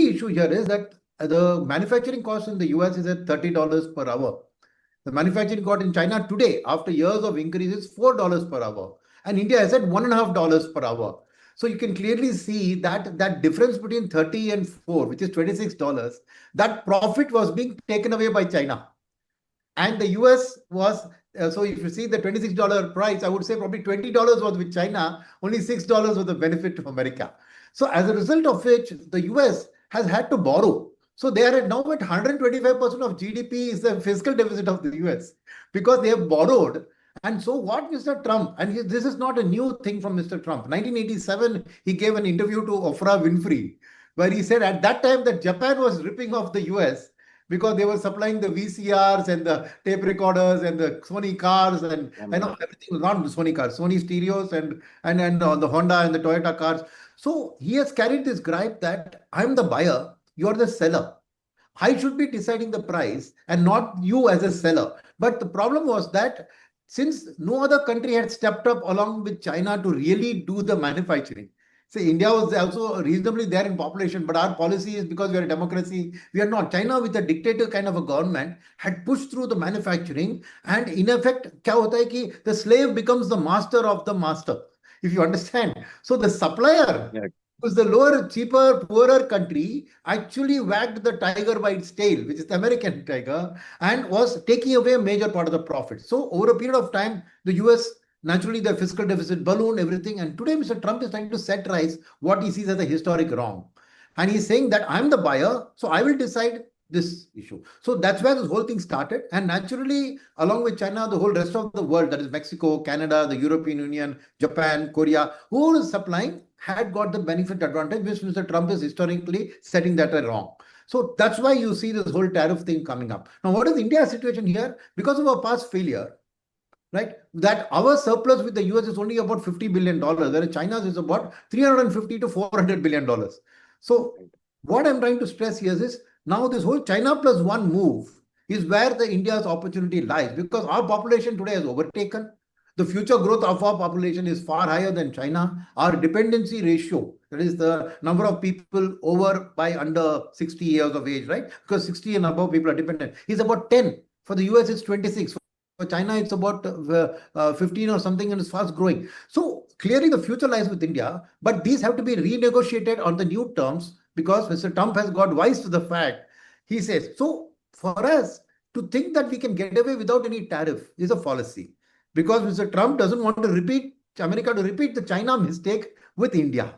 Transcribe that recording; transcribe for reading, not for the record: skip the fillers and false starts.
key issue here is that the manufacturing cost in the US is at $30 per hour. The manufacturing cost in China today, after years of increase, is $4 per hour. And India is at $1.5 per hour. So you can clearly see that that difference between 30 and 4, which is $26, that profit was being taken away by China. And the US was, so if you see the $26 price, I would say probably $20 was with China, only $6 was the benefit to America. So as a result of which, the US has had to borrow. So they are now at 125% of GDP is the fiscal deficit of the US because they have borrowed. And so what Mr. Trump, and this is not a new thing from Mr. Trump. 1987, he gave an interview to Oprah Winfrey, where he said at that time that Japan was ripping off the US because they were supplying the VCRs and the tape recorders and the Sony cars and everything was not Sony cars, Sony stereos and the Honda and the Toyota cars. So he has carried this gripe that I'm the buyer, you're the seller. I should be deciding the price and not you as a seller. But the problem was that since no other country had stepped up along with China to really do the manufacturing. See, India was also reasonably there in population, but our policy is because we are a democracy, we are not. China with a dictator kind of a government had pushed through the manufacturing, and in effect, kya hota hai ki the slave becomes the master of the master, if you understand. So the supplier, who's the lower, cheaper, poorer country, actually wagged the tiger by its tail, which is the American tiger, and was taking away a major part of the profit. So over a period of time, the US, naturally, the fiscal deficit ballooned, everything. And today, Mr. Trump is trying to satirize what he sees as a historic wrong. And he's saying that I'm the buyer, so I will decide this issue. So that's where this whole thing started. And naturally, along with China, the whole rest of the world, that is Mexico, Canada, the European Union, Japan, Korea, who is supplying, had got the benefit advantage, which Mr. Trump is historically setting that wrong. So that's why you see this whole tariff thing coming up. Now, what is India's situation here? Because of our past failure, right, that our surplus with the US is only about $50 billion, whereas China's is about $350 to $400 billion. So what I'm trying to stress here is now this whole China plus one move is where the India's opportunity lies, because our population today has overtaken. The future growth of our population is far higher than China. Our dependency ratio, that is the number of people over by under 60 years of age, right? Because 60 and above people are dependent, is about 10. For the US, it's 26. For China, it's about 15 or something, and it's fast growing. So clearly the future lies with India, but these have to be renegotiated on the new terms, because Mr. Trump has got wise to the fact. He says, so for us to think that we can get away without any tariff is a fallacy, because Mr. Trump doesn't want to repeat, America to repeat the China mistake with India.